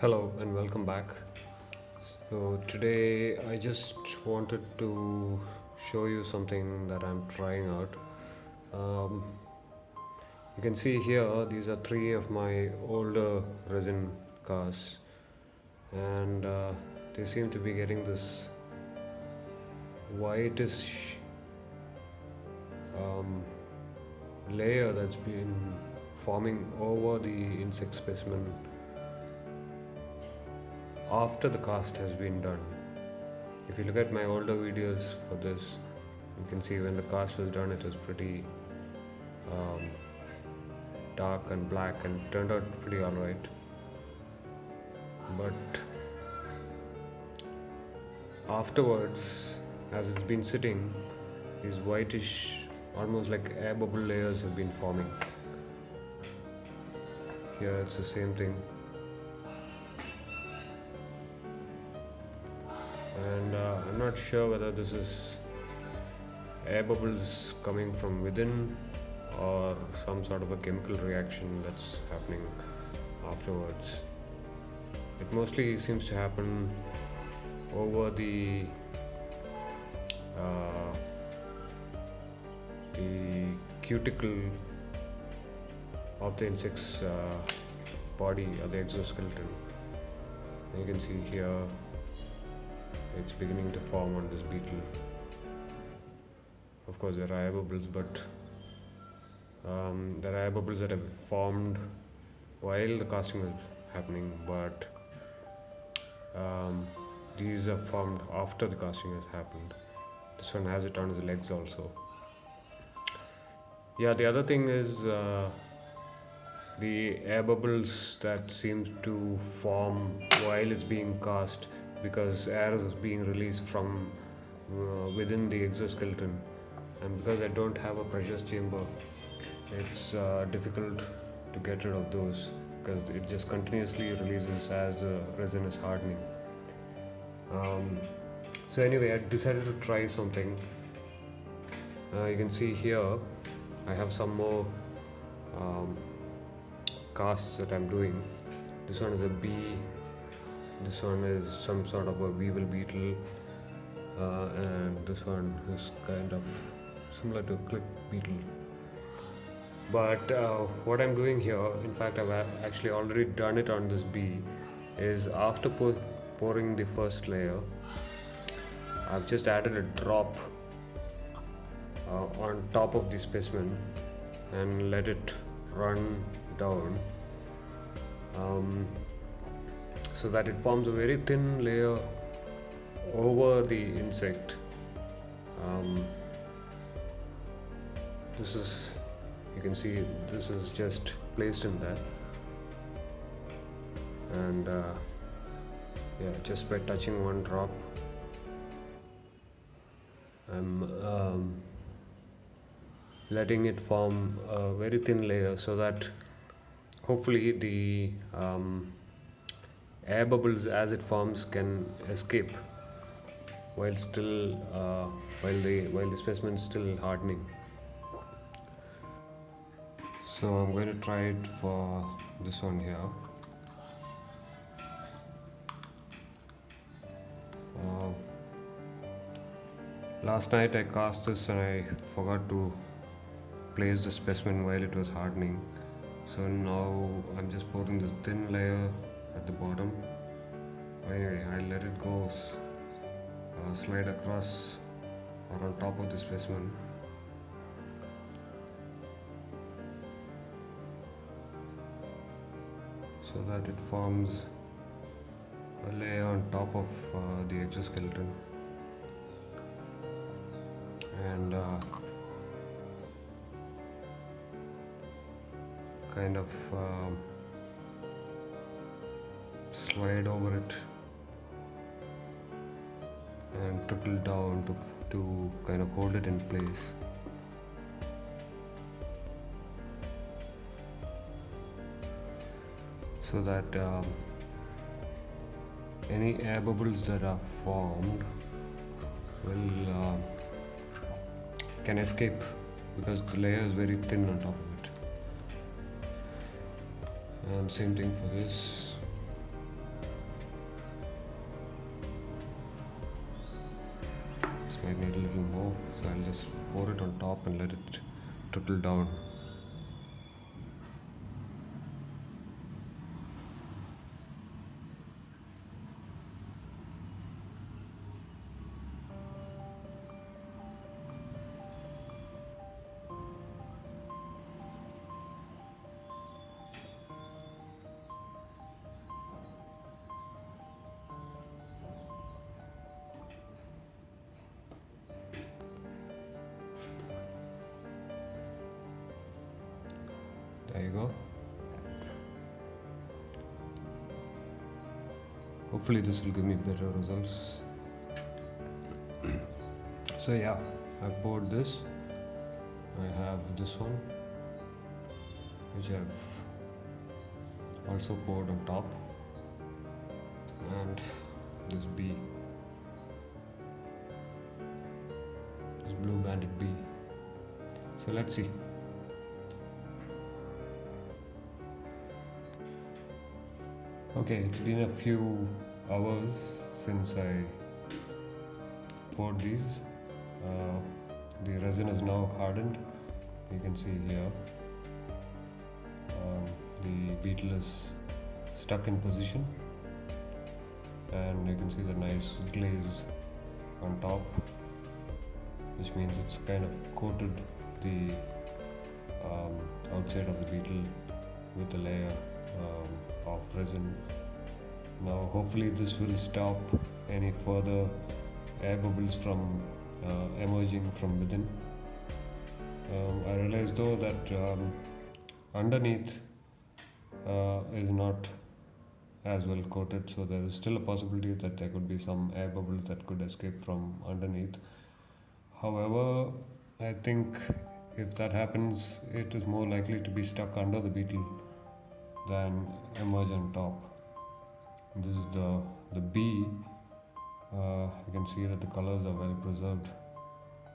Hello and welcome back. So today I just wanted to show you something that I'm trying out. Um, you can see here these are three of my older resin cars, and they seem to be getting this whitish um, layer that's been forming over the insect specimen after the cast has been done. If you look at my older videos for this, you can see when the cast was done, it was pretty um, dark and black and turned out pretty alright. But afterwards, as it's been sitting, these whitish, almost like air bubble layers have been forming. Here it's the same thing. And I'm not sure whether this is air bubbles coming from within or some sort of a chemical reaction that's happening afterwards. It mostly seems to happen over the cuticle of the insect's body or the exoskeleton. And you can see here it's beginning to form on this beetle. Of course, there are air bubbles, but there are air bubbles that have formed while the casting is happening, but these are formed after the casting has happened. This one has it on his legs also. Yeah, the other thing is the air bubbles that seems to form while it's being cast, because air is being released from within the exoskeleton, and because I don't have a pressure chamber, it's difficult to get rid of those because it just continuously releases as the resin is hardening. So anyway, I decided to try something. You can see here I have some more casts that I'm doing. This one is a bee, this one is some sort of a weevil beetle, and this one is kind of similar to a click beetle. But what I'm doing here, in fact I've actually already done it on this bee, is after pouring the first layer, I've just added a drop on top of the specimen and let it run down, so that it forms a very thin layer over the insect. This is, you can see this is just placed in there, and yeah, just by touching one drop, I'm letting it form a very thin layer so that hopefully the air bubbles as it forms can escape while still while the specimen is still hardening. So I'm going to try it for this one here. Last night I cast this and I forgot to place the specimen while it was hardening. So now I'm just pouring this thin layer at the bottom. Anyway, I let it go slide across or on top of the specimen. So that it forms a layer on top of the exoskeleton, and kind of slide over it and trickle down to kind of hold it in place. So that any air bubbles that are formed will can escape, because the layer is very thin on top of it. And same thing for this. I need a little more, so I'll just pour it on top and let it trickle down. There you go. Hopefully this will give me better results. So yeah, I poured this. I have this one, which I've also poured on top, and this bee, this blue banded bee. So let's see. Okay, it's been a few hours since I poured these. The resin is now hardened. You can see here. The beetle is stuck in position, and you can see the nice glaze on top, which means it's kind of coated the outside of the beetle with a layer of resin. Now hopefully this will stop any further air bubbles from emerging from within. I realized though that underneath is not as well coated, so there is still a possibility that there could be some air bubbles that could escape from underneath. However, I think if that happens, it is more likely to be stuck under the beetle than emerge on top. This is the bee. You can see that the colors are well preserved,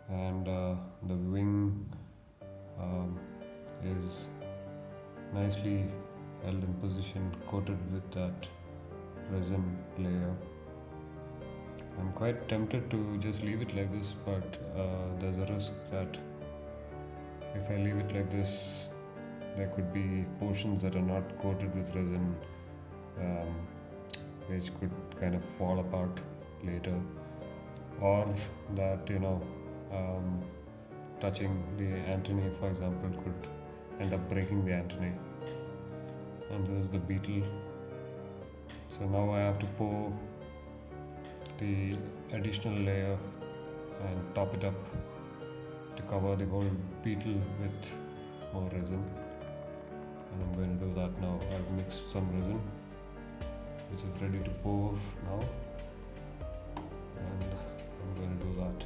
and the wing is nicely held in position, coated with that resin layer. I'm quite tempted to just leave it like this, but there's a risk that if I leave it like this, there could be portions that are not coated with resin, which could kind of fall apart later, or that touching the antennae, for example, could end up breaking the antennae. And this is the beetle. So now I have to pour the additional layer and top it up to cover the whole beetle with more resin. And I'm going to do that now. I've mixed some resin, which is ready to pour now, and I'm going to do that.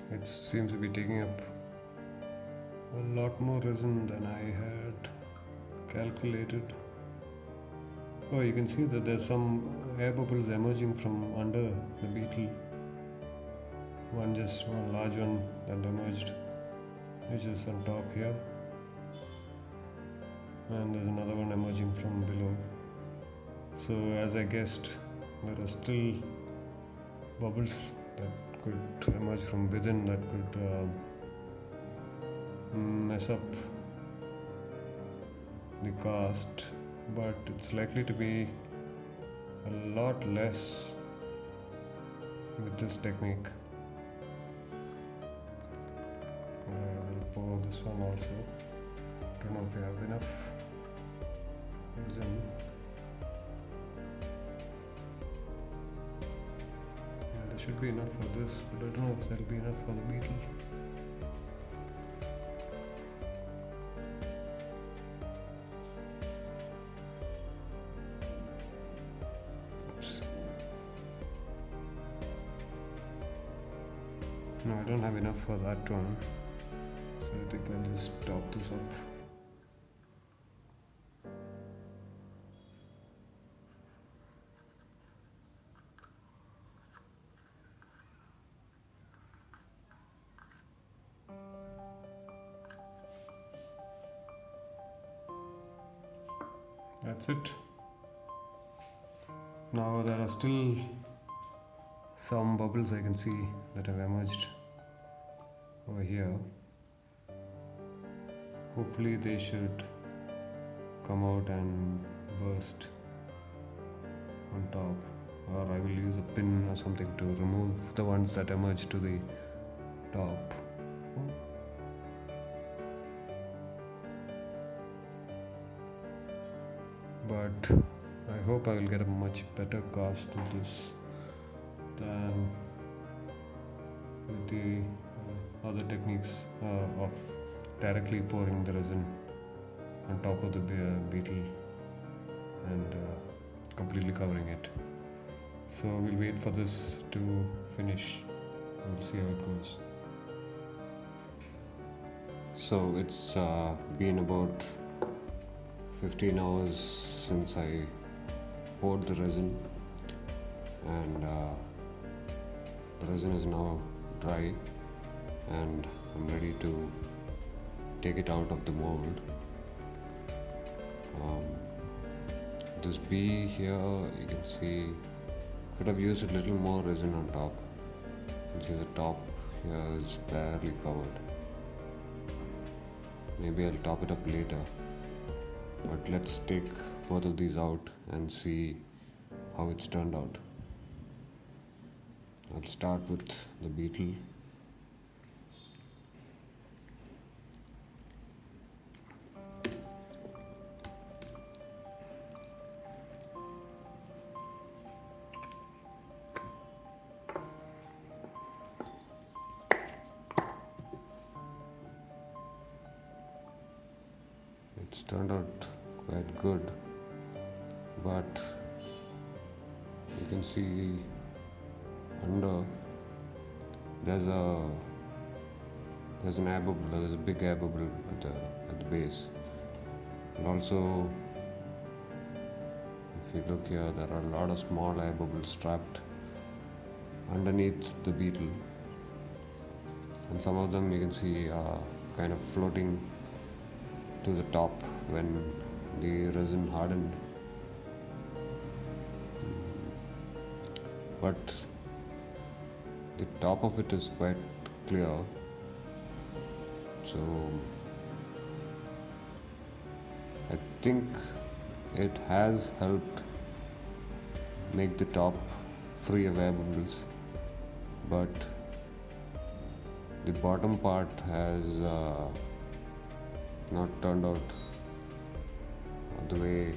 It seems to be taking up a lot more resin than I had calculated. Oh, you can see that there's some air bubbles emerging from under the beetle. One large one that emerged, which is on top here, and there's another one emerging from below. So as I guessed, there are still bubbles that could emerge from within that could mess up the cast, but it's likely to be a lot less with this technique. I will pour this one also. Don't know if you have enough resin. There should be enough for this, but I don't know if there'll be enough for the beetle. Oops. No, I don't have enough for that one, so I think I'll just top this up. That's it. Now there are still some bubbles I can see that have emerged over here. Hopefully they should come out and burst on top, or I will use a pin or something to remove the ones that emerge to the top. But I hope I will get a much better cast with this than with the other techniques of directly pouring the resin on top of the beetle and completely covering it. So we'll wait for this to finish and we'll see how it goes. So it's been about 15 hours since I poured the resin, and the resin is now dry and I'm ready to take it out of the mold. This bee here, you can see, could have used a little more resin on top. You can see the top here is barely covered. Maybe I'll top it up later. But let's take both of these out and see how it's turned out. I'll start with the beetle. It's turned out quite good, but you can see under there's an air bubble. There's a big air bubble at the base, and also if you look here, there are a lot of small air bubbles trapped underneath the beetle, and some of them you can see are kind of floating to the top when the resin hardened. But the top of it is quite clear, so I think it has helped make the top free of air bubbles, but the bottom part has not turned out the way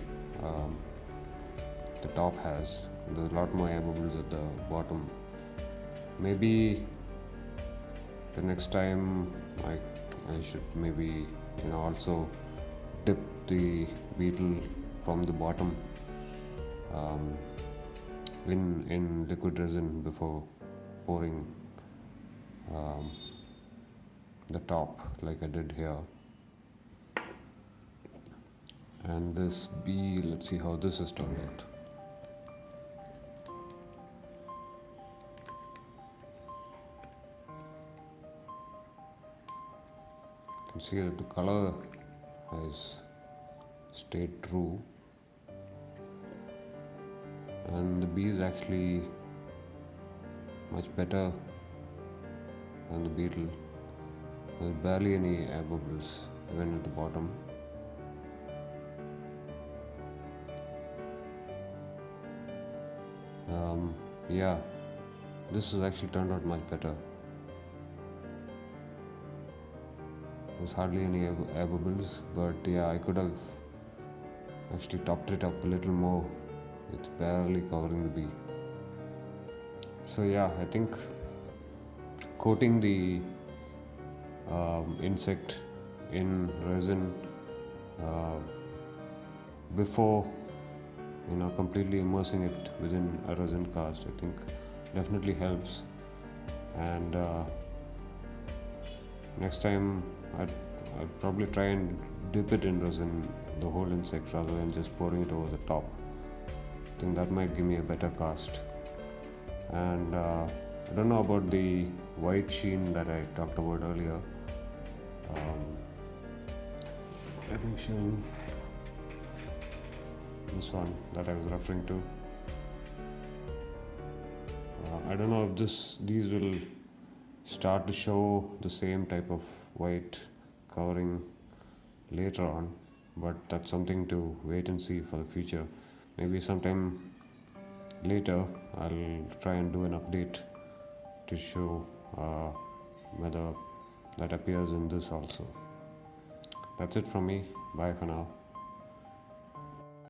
the top has. There's a lot more air bubbles at the bottom. Maybe the next time I should maybe also dip the beetle from the bottom in liquid resin before pouring the top like I did here. And this bee, let's see how this has turned out. You can see that the color has stayed true, and the bee is actually much better than the beetle. There's barely any air bubbles even at the bottom. Yeah, this has actually turned out much better. There's hardly any air bubbles, but yeah, I could have actually topped it up a little more. It's barely covering the bee. So yeah, I think coating the insect in resin uh, before completely immersing it within a resin cast, I think definitely helps. And next time I'd probably try and dip it in resin, the whole insect, rather than just pouring it over the top. I think that might give me a better cast. And I don't know about the white sheen that I talked about earlier. um, Let me show you this one that I was referring to. I don't know if these will start to show the same type of white covering later on, but that's something to wait and see for the future. Maybe sometime later I'll try and do an update to show whether that appears in this also. That's it from me. Bye for now.